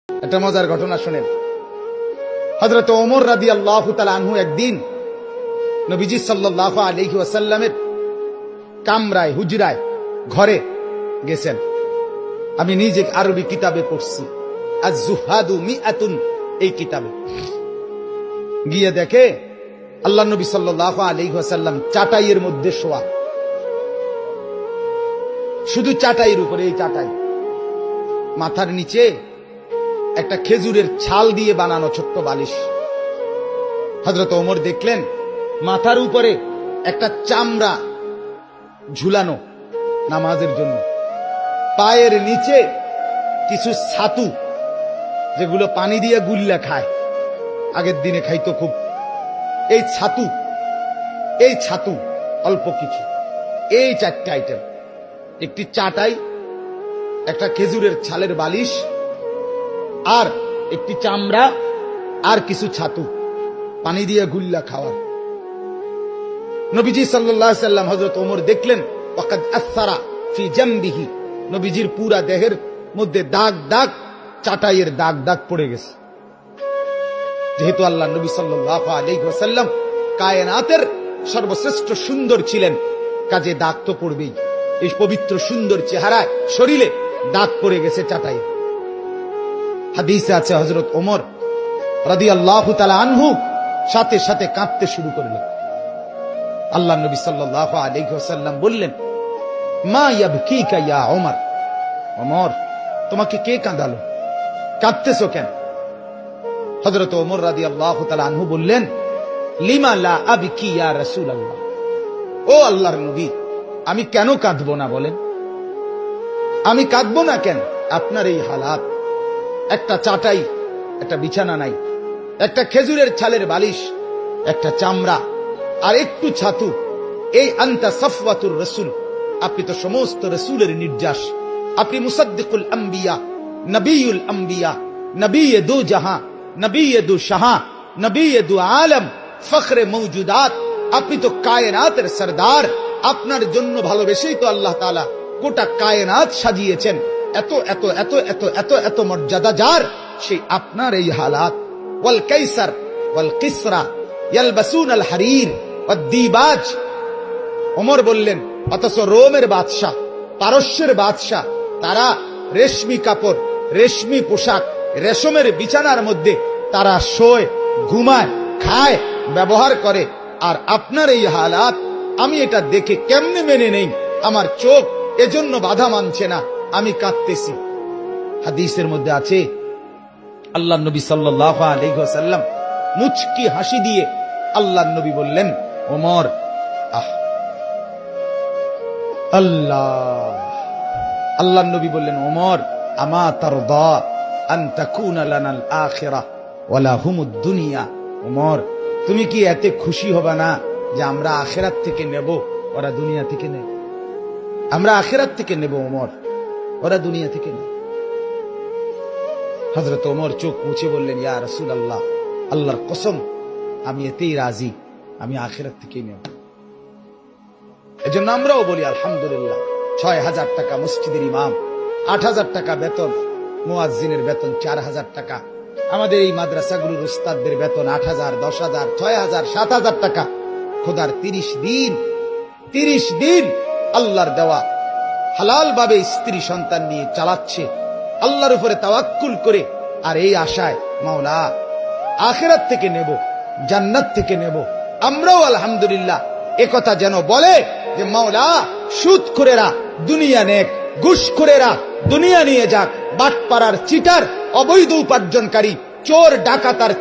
একটা মজার ঘটনা শুনেন। হযরত ওমর রাদিয়াল্লাহু তাআলা আনহু একদিন নবীজি সাল্লাল্লাহু আলাইহি ওয়াসাল্লামের কামরায়, হুজরায়, ঘরে গেছেন। আমি নিজে আরবি কিতাবে পড়ছি, আজ-জুহাদু মিআতুন, এই কিতাবে গিয়ে দেখে আল্লাহ নবী সাল্লাল্লাহু আলাইহি ওয়াসাল্লাম চাটাইয়ের মধ্যে শোয়া, শুধু চাটাইয়ের উপরে, এই চাটাই, মাথার নিচে একটা খেজুরের ছাল দিয়ে বানানো ছোট্ট বালিশ। হযরত ওমর দেখলেন মাথার উপরে একটা চামড়া ঝুলানো নামাজের জন্য, পায়ের নিচে কিছু ছাতু, যেগুলো পানি দিয়ে গুল্লা খায়, আগের দিনে খাইতো খুব, এই ছাতু অল্প কিছু, এই চারটে আইটেম, একটি চাটাই, একটা খেজুরের ছালের বালিশ, আর একটি চামড়া, আর কিছু ছাতু, পানি দিয়ে গুল্লা খাওয়া। নবীজি সাল্লাল্লাহু আলাইহি ওয়াসাল্লাম হযরত ওমর দেখলেন ওয়াকাদ আসারা ফি জামবিহি, নবীজির পুরা দেহের মধ্যে দাগ দাগ, চাটাইয়ের দাগ দাগ পড়ে গেছে। যেহেতু আল্লাহ নবী সাল্লাল্লাহু আলাইহি ওয়াসাল্লাম কায়নাতের সর্বশ্রেষ্ঠ সুন্দর ছিলেন, কাজে দাগ তো পড়বেই। এই পবিত্র সুন্দর চেহারায়, শরীরে দাগ পড়ে গেছে চাটাই। হাদিসে আছে হযরত ওমর রাদিয়াল্লাহু তাআলা আনহু সাথে সাথে কাঁদতে শুরু করলেন। আল্লাহ নবী সাল্লাল্লাহু আলাইহি ওয়াসাল্লাম বললেন, মা ইয়াবকিকা ইয়া ওমর, ওমর তোমাকে কে কাঁদালো, কাঁদতেছো কেন? হযরত ওমর রাদিয়াল্লাহু তাআলা আনহু বললেন, লিমা লা আবকি ইয়া রাসূলুল্লাহ, ও আল্লাহর নবী, আমি কেন কাঁদবো না বলেন? আমি কাঁদবো না কেন? আপনার এই হালাত, একটা চাটাই, একটা বিছানা নাই, একটা খেজুরের ছালের বালিশ, একটা চামড়া, আর একটু ছাতু, এই আনতা সাফওয়াতুর রাসূল, আপনি তো সমস্ত রাসূলের নির্যাস, আপনি মুসাদ্দিকুল আম্বিয়া, নবিয়ুল আম্বিয়া, নবিয়ে দু জাহাঁ, নবিয়ে দু শাহাঁ, নবিয়ে দু আলম, ফখরে মওজুদাত, আপনি তো কায়নাতের সরদার। আপনার জন্য ভালোবেসেই তো আল্লাহ তাআলা গোটা কায়নাত সাজিয়েছেন। এত এত এত এত এত এত মর্যাদা যার, সেই আপনার এই হালাত। ওয়াল কাইসার ওয়াল কিসরা ইয়ালবাসুন আল হারির ওয়াদ দিবাজ, ওমর বললেন, অথচ রোমের বাদশাহ, পারস্যের বাদশাহ, তারা রেশমি কাপড়, রেশমি পোশাক, রেশমের বিছানার মধ্যে তারা শোয়, ঘুমায়, খায়, ব্যবহার করে। আর আপনার এই হালাত, আমি এটা দেখে কেমনে মেনে নেই? আমার চোখ এজন্য বাধা মানছে না, আমি কাঁদতেছি। হাদিসের মধ্যে আছে আল্লাহ নবী সাল্লাল্লাহু আলাইহি ওয়াসাল্লাম মুচকি হাসি দিয়ে আল্লাহ নবী বললেন, ওমর, আল্লাহ নবী বললেন, ওমর, আমা তারদা আন তাকুনা লানাল আখিরাহ ওয়া লাহুমুদ দুনিয়া, ওমর, তুমি কি এতে খুশি হবে না যে আমরা আখিরাত থেকে নেব, ওরা দুনিয়া থেকে নেব? আমরা আখিরাত থেকে নেব ওমর, ওরা দুনিয়া থেকে নেব। হযরত ওমর চোখ মুছে বললেন, ইয়া রাসূলুল্লাহ, আল্লাহর কসম, আমি এতেই রাজি, আমি আখিরাত থেকেই নেব। এজন্য আমরাও বলি আলহামদুলিল্লাহ, ৬,০০০ টাকা মসজিদের ইমাম, ৮,০০০ টাকা বেতন, মুয়াজ্জিনের বেতন ৪,০০০ টাকা, আমাদের এই মাদ্রাসাগুলোর উস্তাদদের বেতন ৮,০০০, ১০,০০০, ৬,০০০, ৭,০০০ টাকা। খোদার ৩০ দিন আল্লাহর দেওয়া হালাল ভাবে স্ত্রী সন্তান নিয়ে চালাচ্ছে, আল্লাহর উপরে তাওয়াক্কুল করে, আর এই আশায় মাওলা আখিরাত থেকে নেব, জান্নাত থেকে নেব। আমরাও আলহামদুলিল্লাহ একথা যেন বলে যে মাওলা সুদখোরেরা দুনিয়া নেক, ঘুষখোরেরা দুনিয়া নিয়ে যাক, বাটপাড়ার চিটার, অবৈধ উপার্জনকারী, চোর ডাকাত আর